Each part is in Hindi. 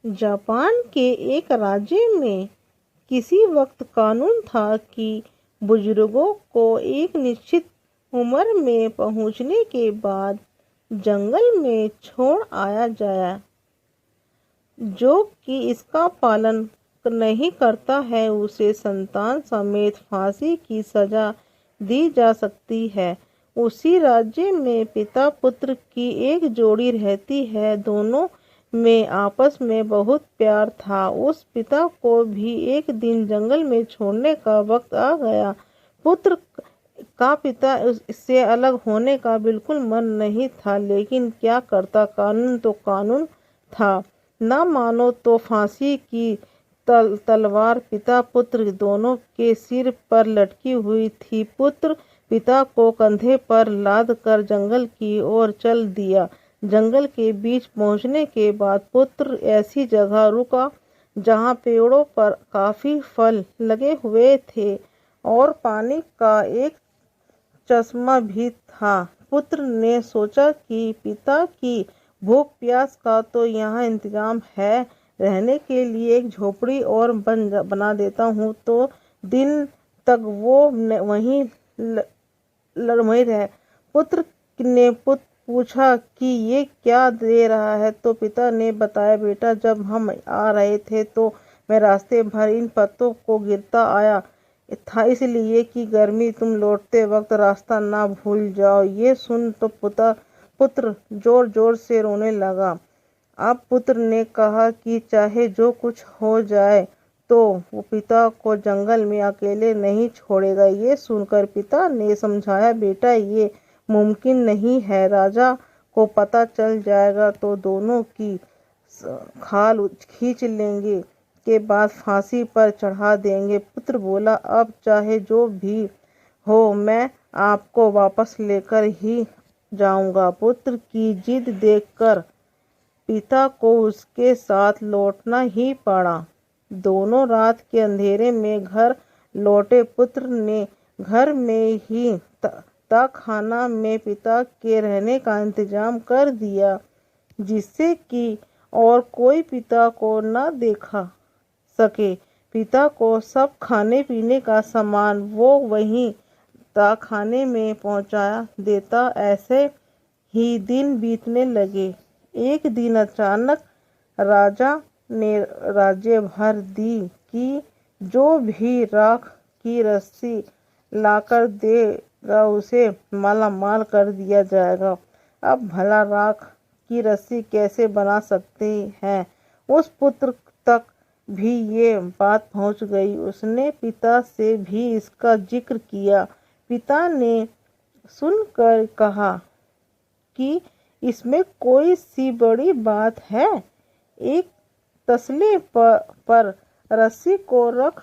जापान के एक राज्य में किसी वक्त कानून था कि बुजुर्गों को एक निश्चित उम्र में पहुंचने के बाद जंगल में छोड़ आया जाए। जो कि इसका पालन नहीं करता है उसे संतान समेत फांसी की सजा दी जा सकती है। उसी राज्य में पिता पुत्र की एक जोड़ी रहती है। दोनों में आपस में बहुत प्यार था। उस पिता को भी एक दिन जंगल में छोड़ने का वक्त आ गया। पुत्र का पिता इससे अलग होने का बिल्कुल मन नहीं था, लेकिन क्या करता, कानून तो कानून था। न मानो तो फांसी की तलवार पिता पुत्र दोनों के सिर पर लटकी हुई थी। पुत्र पिता को कंधे पर लाद कर जंगल की ओर चल दिया। जंगल के बीच पहुंचने के बाद पुत्र ऐसी जगह रुका जहां पेड़ों पर काफी फल लगे हुए थे और पानी का एक चश्मा भी था। पुत्र ने सोचा कि पिता की भूख प्यास का तो यहाँ इंतजाम है, रहने के लिए एक झोपड़ी और बना देता हूँ तो दिन तक वो वहीं रहे। पुत्र ने पूछा कि ये क्या दे रहा है, तो पिता ने बताया, बेटा जब हम आ रहे थे तो मैं रास्ते भर इन पत्तों को गिरता आया था, इसलिए कि गर्मी तुम लौटते वक्त रास्ता ना भूल जाओ। ये सुन तो पुत्र जोर जोर से रोने लगा। अब पुत्र ने कहा कि चाहे जो कुछ हो जाए तो वो पिता को जंगल में अकेले नहीं छोड़ेगा। ये सुनकर पिता ने समझाया, बेटा ये मुमकिन नहीं है, राजा को पता चल जाएगा तो दोनों की खाल खींच लेंगे के बाद फांसी पर चढ़ा देंगे। पुत्र बोला, अब चाहे जो भी हो मैं आपको वापस लेकर ही जाऊंगा। पुत्र की जिद देखकर पिता को उसके साथ लौटना ही पड़ा। दोनों रात के अंधेरे में घर लौटे। पुत्र ने घर में ही तहखाना में पिता के रहने का इंतजाम कर दिया, जिससे कि और कोई पिता को न देखा सके। पिता को सब खाने पीने का सामान वो वहीं तहखाने में पहुंचा देता। ऐसे ही दिन बीतने लगे। एक दिन अचानक राजा ने राज्य भर दी कि जो भी राख की रस्सी लाकर देगा उसे मालामाल कर दिया जाएगा। अब भला राख की रस्सी कैसे बना सकते हैं? उस पुत्र तक भी ये बात पहुंच गई। उसने पिता से भी इसका जिक्र किया। पिता ने सुनकर कहा कि इसमें कोई सी बड़ी बात है। एक तसले पर रस्सी को रख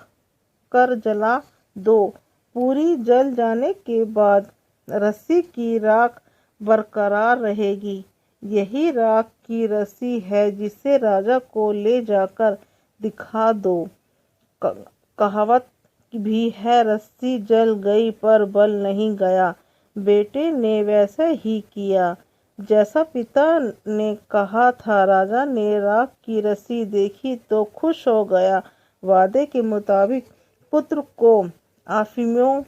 कर जला दो। पूरी जल जाने के बाद रस्सी की राख बरकरार रहेगी। यही राख की रस्सी है जिसे राजा को ले जाकर दिखा दो। कहावत भी है, रस्सी जल गई पर बल नहीं गया। बेटे ने वैसा ही किया जैसा पिता ने कहा था। राजा ने राख की रस्सी देखी तो खुश हो गया। वादे के मुताबिक पुत्र को अफीमों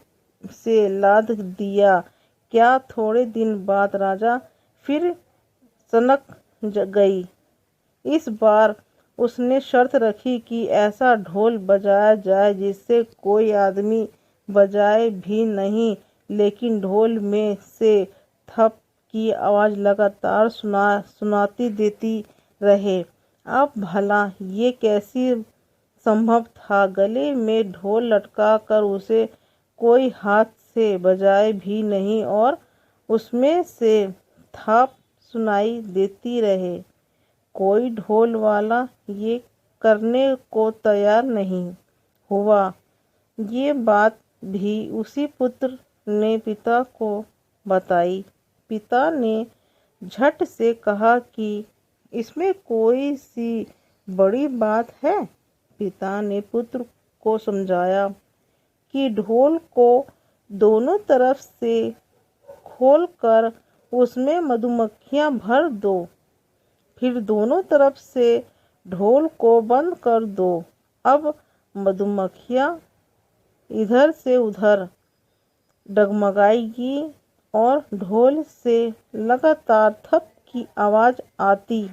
से लाद दिया। क्या थोड़े दिन बाद राजा फिर सनक गई। इस बार उसने शर्त रखी कि ऐसा ढोल बजाया जाए जिससे कोई आदमी बजाए भी नहीं, लेकिन ढोल में से थप की आवाज़ लगातार सुनाती देती रहे। अब भला ये कैसी संभव था? गले में ढोल लटका कर उसे कोई हाथ से बजाए भी नहीं और उसमें से थाप सुनाई देती रहे। कोई ढोल वाला ये करने को तैयार नहीं हुआ। ये बात भी उसी पुत्र ने पिता को बताई। पिता ने झट से कहा कि इसमें कोई सी बड़ी बात है। पिता ने पुत्र को समझाया कि ढोल को दोनों तरफ से खोलकर उसमें मधुमक्खियां भर दो, फिर दोनों तरफ से ढोल को बंद कर दो। अब मधुमक्खियाँ इधर से उधर डगमगाएगी और ढोल से लगातार थप की आवाज़ आती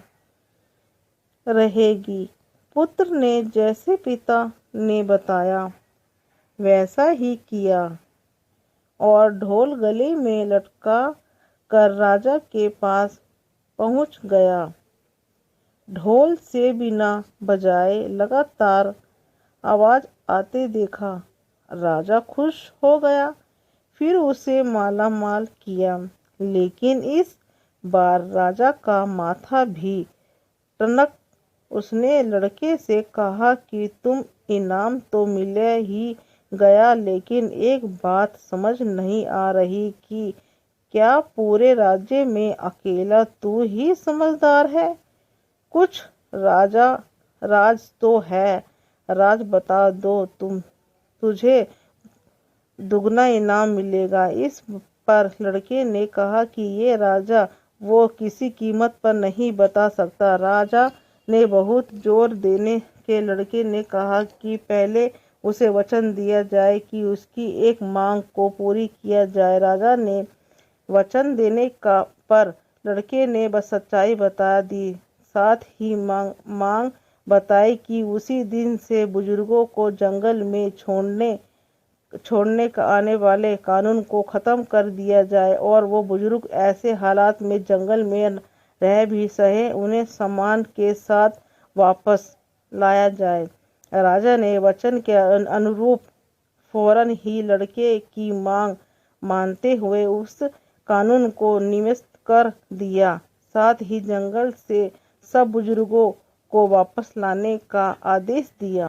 रहेगी। पुत्र ने जैसे पिता ने बताया वैसा ही किया और ढोल गले में लटका कर राजा के पास पहुंच गया। ढोल से बिना बजाए लगातार आवाज़ आते देखा। राजा खुश हो गया, फिर उसे माला माल किया। लेकिन इस बार राजा का माथा भी टनक। उसने लड़के से कहा कि तुम इनाम तो मिले ही गया, लेकिन एक बात समझ नहीं आ रही कि क्या पूरे राज्य में अकेला तू ही समझदार है? कुछ राज तो है, राज बता दो, तुझे दुगना इनाम मिलेगा। इस पर लड़के ने कहा कि ये राजा वो किसी कीमत पर नहीं बता सकता। राजा ने बहुत जोर देने के लड़के ने कहा कि पहले उसे वचन दिया जाए कि उसकी एक मांग को पूरी किया जाए। राजा ने वचन देने पर लड़के ने बस सच्चाई बता दी, साथ ही मांग बताई कि उसी दिन से बुजुर्गों को जंगल में छोड़ने का आने वाले कानून को ख़त्म कर दिया जाए और वो बुजुर्ग ऐसे हालात में जंगल में रह भी सहे, उन्हें सम्मान के साथ वापस लाया जाए। राजा ने वचन के अनुरूप फौरन ही लड़के की मांग मानते हुए उस कानून को निरस्त कर दिया, साथ ही जंगल से सब बुजुर्गों को वापस लाने का आदेश दिया।